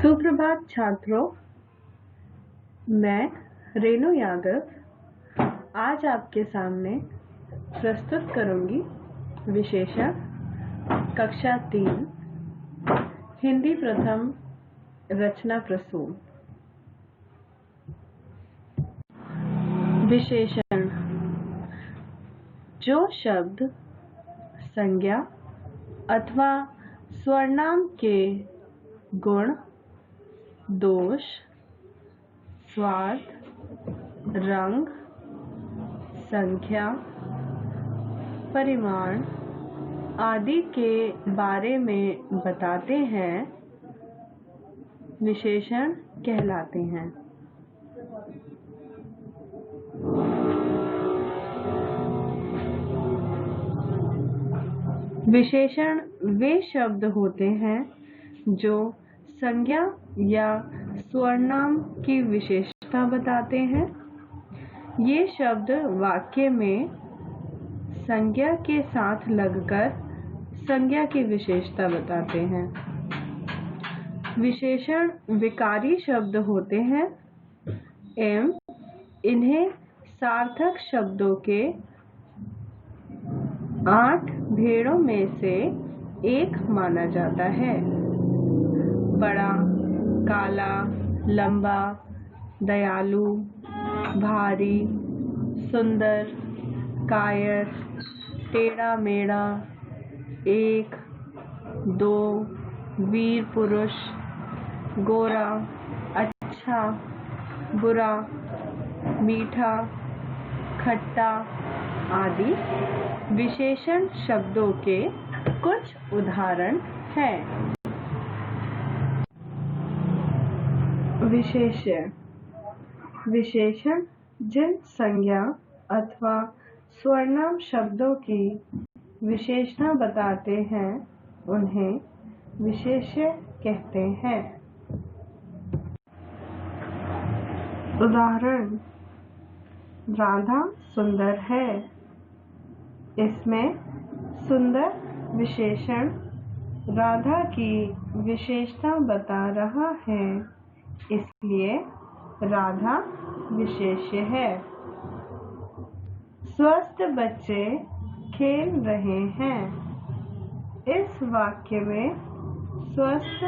सुप्रभात छात्रों, मैं रेणु यादव आज आपके सामने प्रस्तुत करूंगी विशेषण कक्षा 3 हिंदी प्रथम रचना प्रसून। विशेषण: जो शब्द संज्ञा अथवा स्वर्नाम के गुण, दोष, स्वाद, रंग, संख्या, परिमाण आदि के बारे में बताते हैं, विशेषण कहलाते हैं। विशेषण वे शब्द होते हैं जो संज्ञा या स्वर्नाम की विशेषता बताते हैं। ये शब्द वाक्य में संज्ञा के साथ लगकर संज्ञा की विशेषता बताते हैं। विशेषण विकारी शब्द होते हैं एवं इन्हें सार्थक शब्दों के 8 भेड़ों में से एक माना जाता है। बड़ा, काला, लंबा, दयालु, भारी, सुंदर, कायर, टेढ़ा मेढ़ा, 1, 2, वीर पुरुष, गोरा, अच्छा, बुरा, मीठा, खट्टा आदि विशेषण शब्दों के कुछ उदाहरण हैं। विशेष्य: विशेषण जिन संज्ञा अथवा स्वर्नाम शब्दों की विशेषता बताते हैं उन्हें विशेष्य कहते हैं। उदाहरण: राधा सुंदर है। इसमें सुंदर विशेषण राधा की विशेषता बता रहा है, इसलिए राधा विशेष्य है। स्वस्थ बच्चे खेल रहे हैं। इस वाक्य में स्वस्थ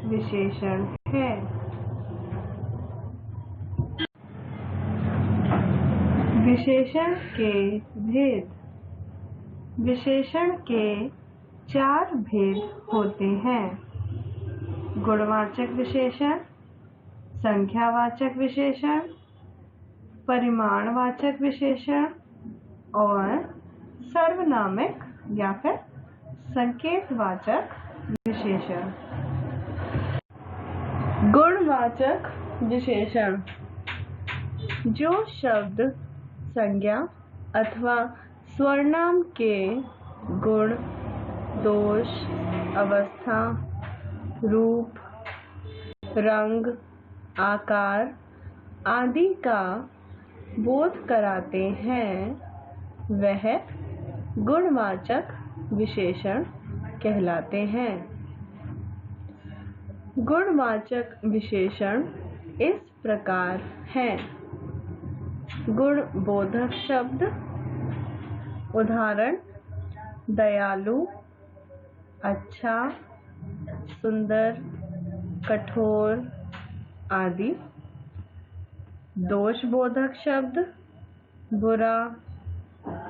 विशेषण है। विशेषण के भेद: विशेषण के 4 भेद होते हैं। गुणवाचक विशेषण, संख्यावाचक विशेषण, परिमाणवाचक विशेषण और सर्वनामिक या फिर संकेतवाचक विशेषण। गुणवाचक विशेषण: जो शब्द संज्ञा अथवा स्वर्नाम के गुण, दोष, अवस्था, रूप, रंग, आकार आदि का बोध कराते हैं, वह गुणवाचक विशेषण कहलाते हैं। गुणवाचक विशेषण इस प्रकार हैं। गुणबोधक शब्द, उदाहरण: दयालु, अच्छा, सुंदर, कठोर आदि। दोषबोधक शब्द, बुरा,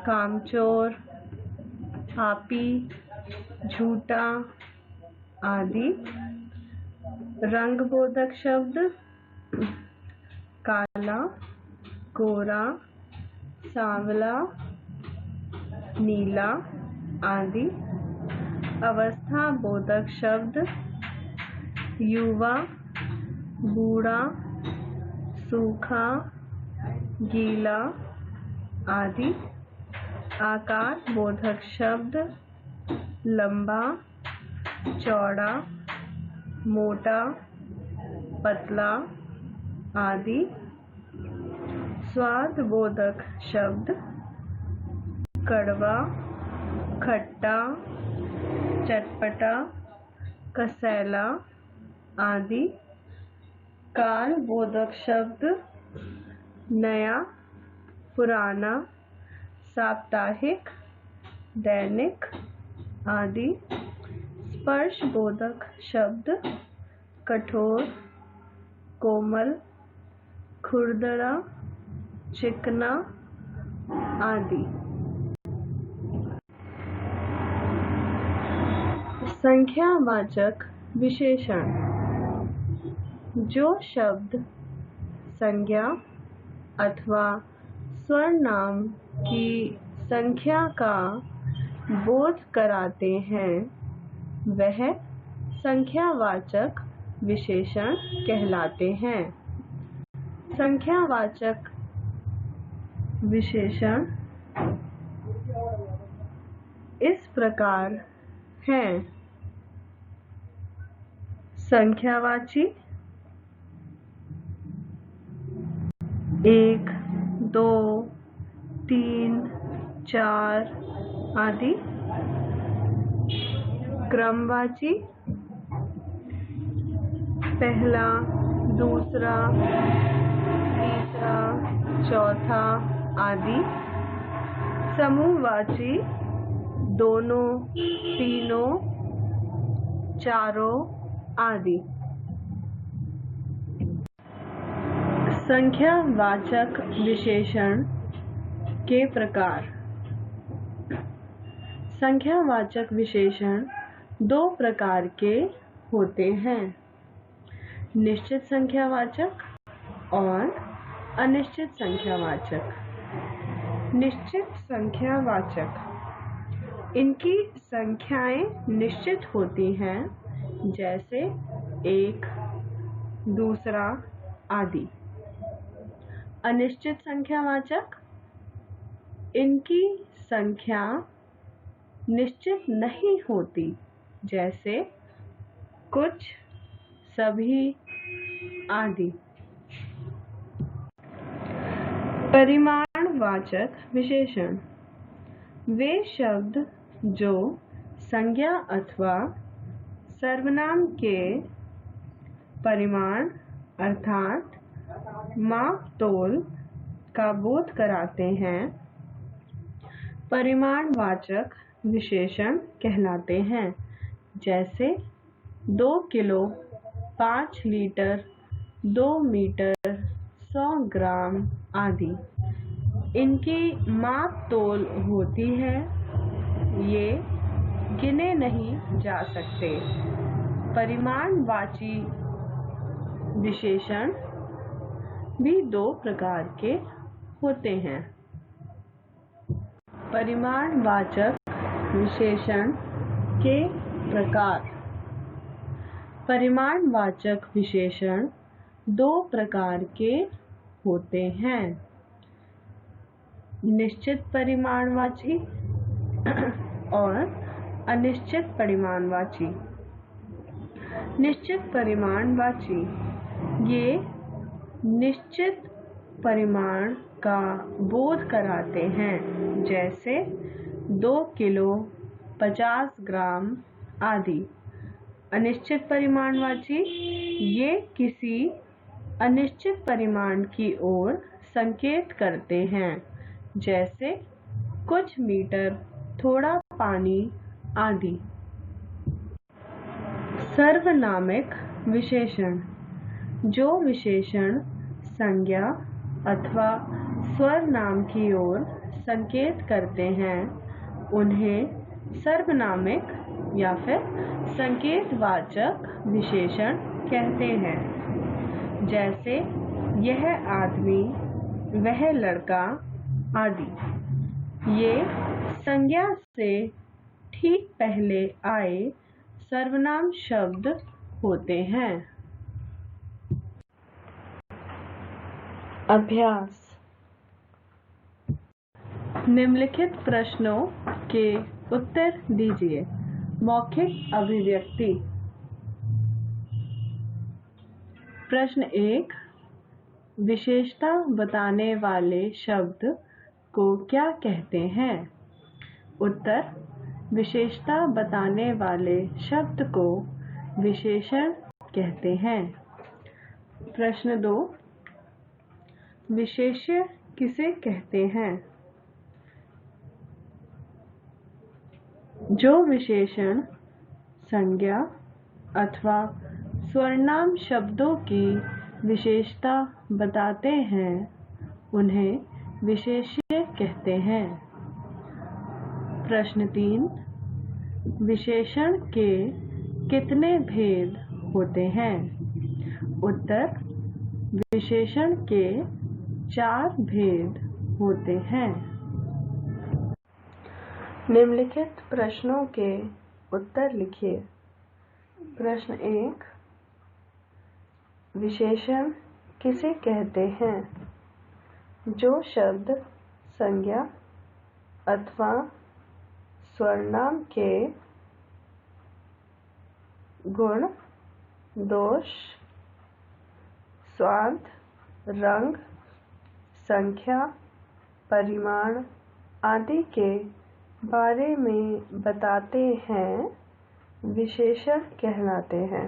कामचोर, पापी, झूठा आदि। रंगबोधक शब्द, काला, गोरा, सांवला, नीला आदि। अवस्था बोधक शब्द, युवा, बूढ़ा, सूखा, गीला आदि। आकार बोधक शब्द, लंबा, चौड़ा, मोटा, पतला आदि। स्वाद बोधक शब्द, कड़वा, खट्टा, चटपटा, कसैला आदि। काल बोधक शब्द नया, पुराना, साप्ताहिक, दैनिक आदि। स्पर्श बोधक शब्द कठोर, कोमल, खुरदरा, चिकना आदि। संख्यावाचक विशेषण जो शब्द संज्ञा अथवा सर्वनाम की संख्या का बोध कराते हैं वह संख्यावाचक विशेषण कहलाते हैं। संख्यावाचक विशेषण इस प्रकार हैं: संख्यावाची 1, 2, 3, 4 आदि। क्रमवाची पहला, दूसरा, तीसरा, चौथा आदि। समूहवाची दोनों, तीनों, चारों आदि। संख्यावाचक विशेषण के प्रकार। संख्यावाचक विशेषण दो प्रकार के होते हैं: निश्चित संख्यावाचक और अनिश्चित संख्यावाचक। निश्चित संख्यावाचक इनकी संख्याएं निश्चित होती हैं, जैसे 1, दूसरा आदि। अनिश्चित संख्यावाचक इनकी संख्या निश्चित नहीं होती, जैसे कुछ, सभी आदि। परिमाणवाचक विशेषण वे शब्द जो संज्ञा अथवा सर्वनाम के परिमाण अर्थात माप तोल का बोध कराते हैं परिमाणवाचक विशेषण कहलाते हैं, जैसे 2 किलो, 5 लीटर, 2 मीटर, 100 ग्राम आदि। इनकी माप तोल होती है, ये गिने नहीं जा सकते। परिमाणवाची विशेषण भी दो प्रकार के होते हैं: परिमाणवाचक विशेषण के प्रकार। परिमाणवाचक विशेषण दो प्रकार के होते हैं: निश्चित परिमाणवाची और अनिश्चित परिमाणवाची। निश्चित परिमाणवाची ये निश्चित परिमाण का बोध कराते हैं, जैसे 2 किलो, 50 ग्राम आदि। अनिश्चित परिमाणवाची ये किसी अनिश्चित परिमाण की ओर संकेत करते हैं, जैसे कुछ मीटर, थोड़ा पानी आदि। सर्वनामिक विशेषण जो विशेषण संज्ञा अथवा सर्वनाम की ओर संकेत करते हैं उन्हें सर्वनामिक या फिर संकेतवाचक विशेषण कहते हैं, जैसे यह आदमी, वह लड़का आदि। ये संज्ञा से ठीक पहले आए सर्वनाम शब्द होते हैं। अभ्यास निम्नलिखित प्रश्नों के उत्तर दीजिए। मौखिक अभिव्यक्ति। प्रश्न 1, विशेषता बताने वाले शब्द को क्या कहते हैं? उत्तर, विशेषता बताने वाले शब्द को विशेषण कहते हैं। प्रश्न 2, विशेष्य किसे कहते हैं? जो विशेषण संज्ञा अथवा सर्वनाम शब्दों की विशेषता बताते हैं उन्हें विशेष्य कहते हैं। प्रश्न 3, विशेषण के कितने भेद होते हैं? उत्तर, विशेषण के 4 भेद होते हैं। निम्नलिखित प्रश्नों के उत्तर लिखिए। प्रश्न 1, विशेषण किसे कहते हैं? जो शब्द संज्ञा अथवा सर्वनाम के गुण, दोष, स्वाद, रंग, संख्या, परिमाण आदि के बारे में बताते हैं, विशेषण कहलाते हैं।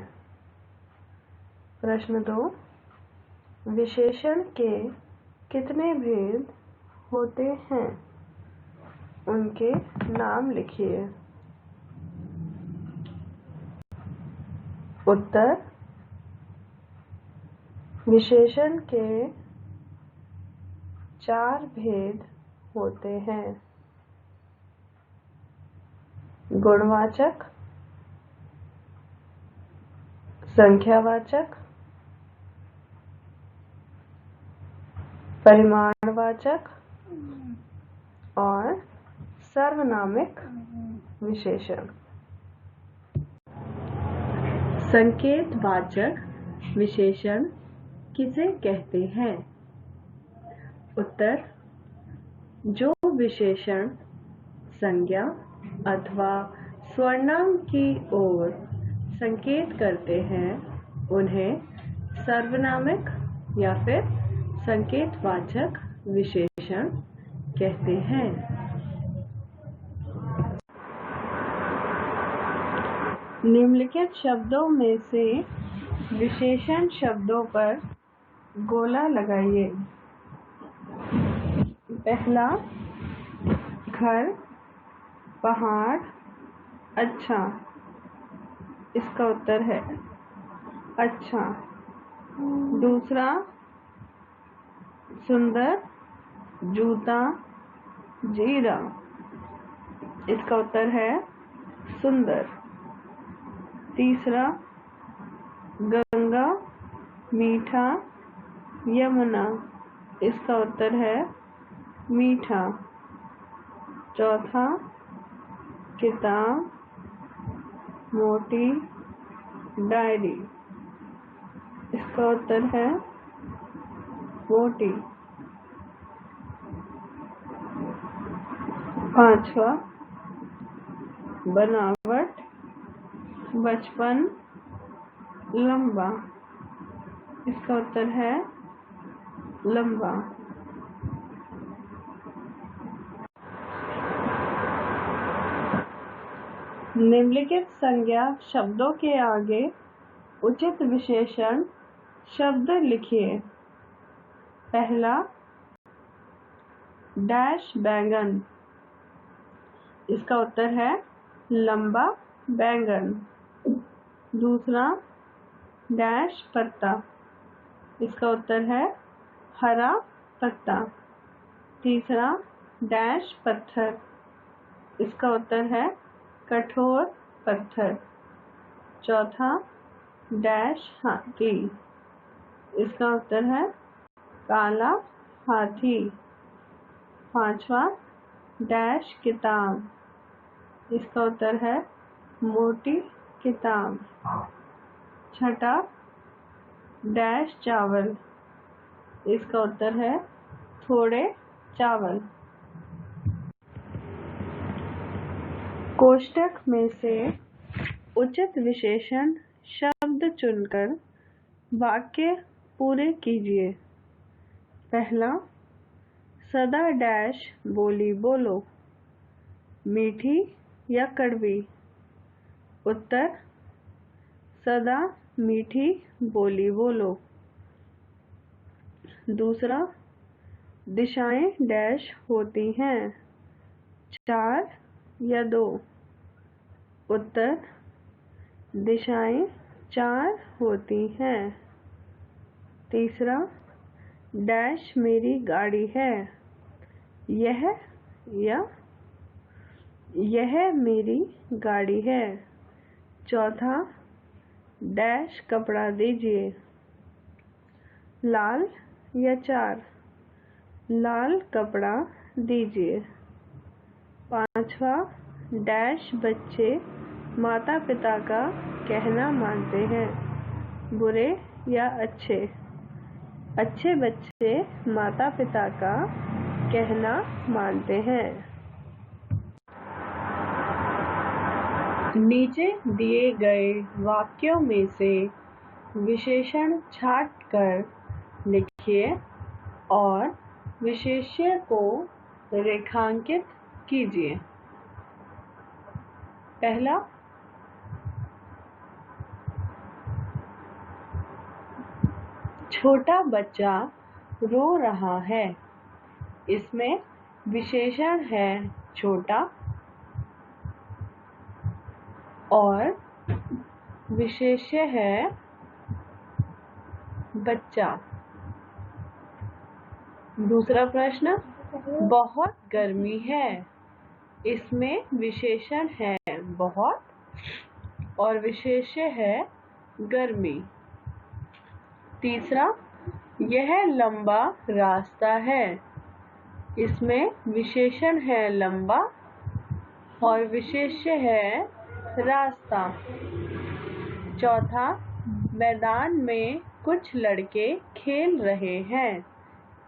प्रश्न 2, विशेषण के कितने भेद होते हैं? उनके नाम लिखिए। उत्तर, विशेषण के 4 भेद होते हैं। गुणवाचक, संख्यावाचक, परिमाणवाचक और सार्वनामिक विशेषण। संकेतवाचक विशेषण किसे कहते हैं? उत्तर, जो विशेषण संज्ञा अथवा सर्वनाम की ओर संकेत करते हैं उन्हें सार्वनामिक या फिर संकेतवाचक विशेषण कहते हैं। निम्नलिखित शब्दों में से विशेषण शब्दों पर गोला लगाइए। पहला, घर, पहाड़, अच्छा। इसका उत्तर है अच्छा। दूसरा, सुंदर, जूता, जीरा। इसका उत्तर है सुंदर। तीसरा, गंगा, मीठा, यमुना। इसका उत्तर है मीठा। चौथा, किताब, मोटी, डायरी। इसका उत्तर है मोटी। पांचवा, बनावट, बचपन, लंबा। इसका उत्तर है लंबा। निम्नलिखित संज्ञा शब्दों के आगे उचित विशेषण शब्द लिखिए। पहला, डैश बैंगन। इसका उत्तर है लंबा बैंगन। दूसरा, डैश पत्ता। इसका उत्तर है हरा पत्ता। तीसरा, डैश पत्थर। इसका उत्तर है कठोर पत्थर। चौथा, डैश हाथी। इसका उत्तर है काला हाथी। पांचवा, डैश किताब। इसका उत्तर है मोटी किताब। छठा, डैश चावल। इसका उत्तर है थोड़े चावल। कोष्ठक में से उचित विशेषण शब्द चुनकर वाक्य पूरे कीजिए। पहला, सदा डैश बोली बोलो। मीठी या कड़वी? उत्तर, सदा मीठी बोली बोलो। दूसरा, दिशाएं डैश होती हैं, 4 या 2। उत्तर, दिशाएं 4 होती हैं। तीसरा, डैश मेरी गाड़ी है, यह या यह मेरी गाड़ी है। चौथा, डैश कपड़ा दीजिए, लाल या 4। लाल कपड़ा दीजिए। पांचवा, डैश बच्चे माता पिता का कहना मानते हैं, बुरे या अच्छे। अच्छे बच्चे माता पिता का कहना मानते हैं। नीचे दिए गए वाक्यों में से विशेषण छांट कर लिखिए और विशेष्य को रेखांकित कीजिए। पहला, छोटा बच्चा रो रहा है। इसमें विशेषण है छोटा और विशेष्य है बच्चा। दूसरा प्रश्न, बहुत गर्मी है। इसमें विशेषण है बहुत और विशेष्य है गर्मी। तीसरा, यह लंबा रास्ता है। इसमें विशेषण है लंबा और विशेष्य है रास्ता। चौथा, मैदान में कुछ लड़के खेल रहे हैं।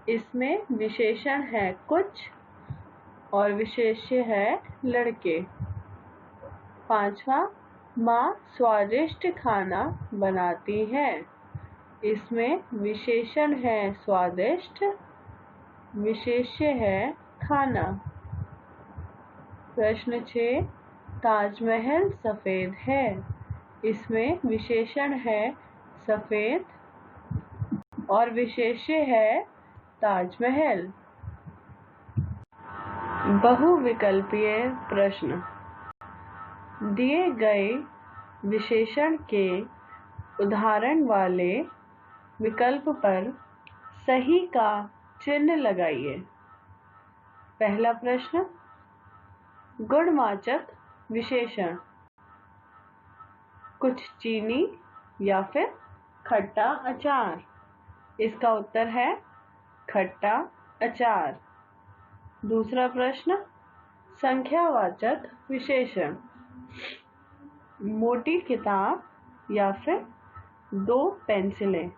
इसमें विशेषण है कुछ और विशेष्य है लड़के। पांचवा, माँ स्वादिष्ट खाना बनाती है। इसमें विशेषण है स्वादिष्ट, विशेष्य है खाना। प्रश्न 6, ताजमहल सफेद है। इसमें विशेषण है सफेद और विशेष्य है ताजमहल। बहुविकल्पीय प्रश्न, दिए गए विशेषण के उदाहरण वाले विकल्प पर सही का चिन्ह लगाइए। पहला प्रश्न, गुणवाचक विशेषण, कुछ चीनी या फिर खट्टा अचार। इसका उत्तर है खट्टा अचार। दूसरा प्रश्न, संख्यावाचक विशेषण, मोटी किताब या फिर 2 पेंसिलें।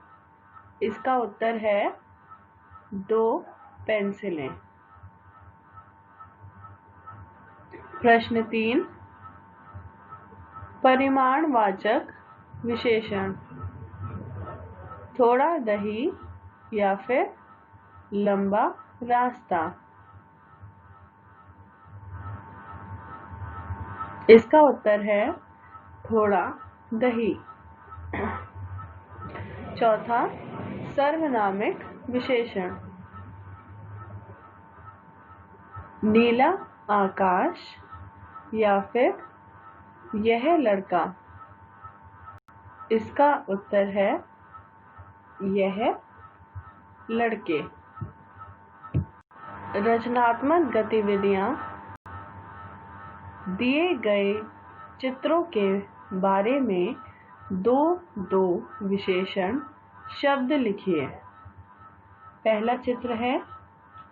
इसका उत्तर है 2 पेंसिलें। प्रश्न 3, परिमाणवाचक विशेषण, थोड़ा दही या फिर लंबा रास्ता। इसका उत्तर है थोड़ा दही। चौथा, सर्वनामिक विशेषण, नीला आकाश या फिर यह लड़का। इसका उत्तर है यह लड़के। रचनात्मक गतिविधियाँ, दिए गए चित्रों के बारे में 2 विशेषण शब्द लिखिए। पहला चित्र है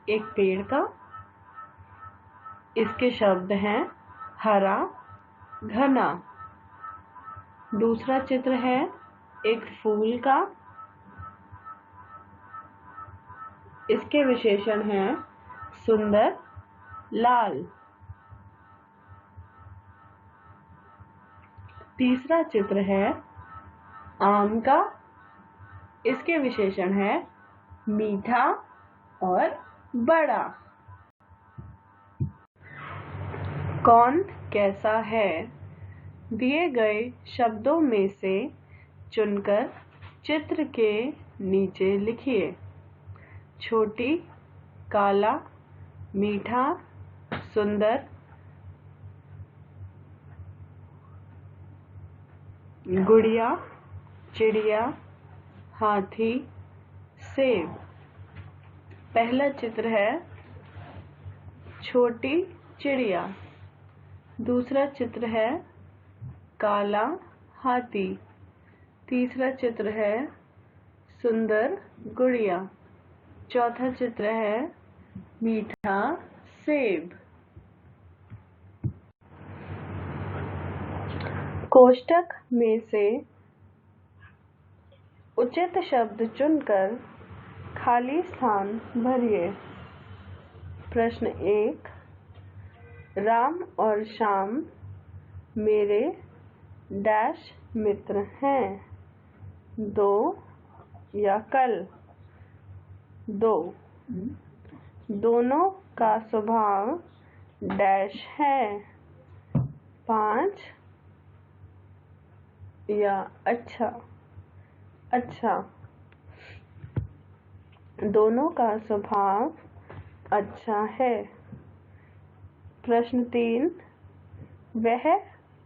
एक पेड़ का। इसके शब्द हैं हरा, घना। दूसरा चित्र है एक फूल का। इसके विशेषण हैं सुंदर, लाल। तीसरा चित्र है आम का। इसके विशेषण है मीठा और बड़ा। कौन कैसा है, दिए गए शब्दों में से चुनकर चित्र के नीचे लिखिए। छोटी, काला, मीठा, सुंदर, गुड़िया, चिड़िया, हाथी, सेब। पहला चित्र है छोटी चिड़िया। दूसरा चित्र है काला हाथी। तीसरा चित्र है सुंदर गुड़िया। चौथा चित्र है मीठा सेब। कोष्ठक में से उचित शब्द चुनकर खाली स्थान भरिए। प्रश्न 1। राम और श्याम मेरे डैश मित्र हैं। 2 या कल। 2 दोनों का स्वभाव डैश है। 5 या अच्छा। अच्छा, दोनों का स्वभाव अच्छा है। प्रश्न 3। वह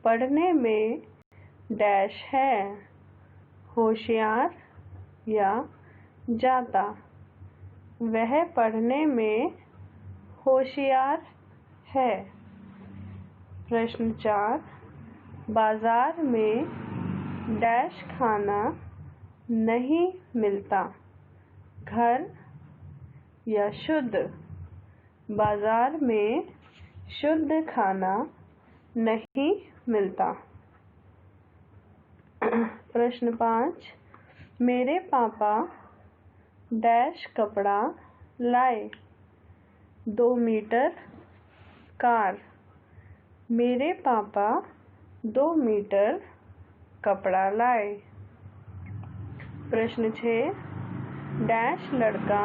पढ़ने में डैश है। होशियार या जाता। वह पढ़ने में होशियार है। प्रश्न 4। बाजार में डैश खाना नहीं मिलता। घर या शुद्ध। बाजार में शुद्ध खाना नहीं मिलता। प्रश्न 5। मेरे पापा डैश कपड़ा लाए। 2 मीटर कार। मेरे पापा 2 मीटर कपड़ा लाए। प्रश्न 6। डैश लड़का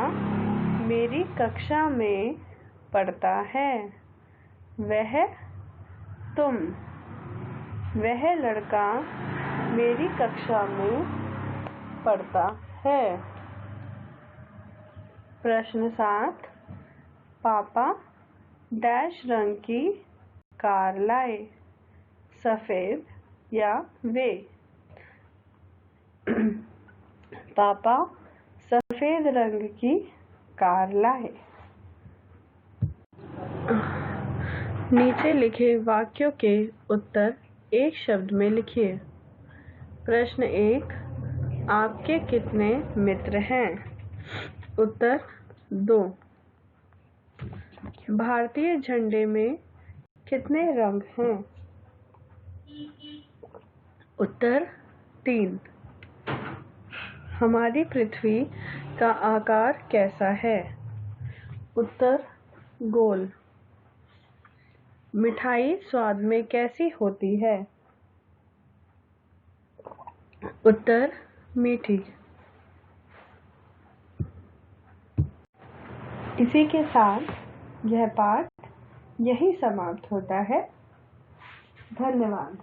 मेरी कक्षा में पढ़ता है। वह तुम। वह लड़का मेरी कक्षा में पढ़ता है। प्रश्न 7। पापा डैश रंग की कार लाए। सफेद या वे। पापा सफेद रंग की कार लाए। नीचे लिखे वाक्यों के उत्तर एक शब्द में लिखिए। प्रश्न 1। आपके कितने मित्र हैं? उत्तर 2। भारतीय झंडे में कितने रंग हैं? उत्तर 3। हमारी पृथ्वी का आकार कैसा है? उत्तर गोल। मिठाई स्वाद में कैसी होती है? उत्तर मीठी। इसी के साथ यह पाठ यही समाप्त होता है। धन्यवाद।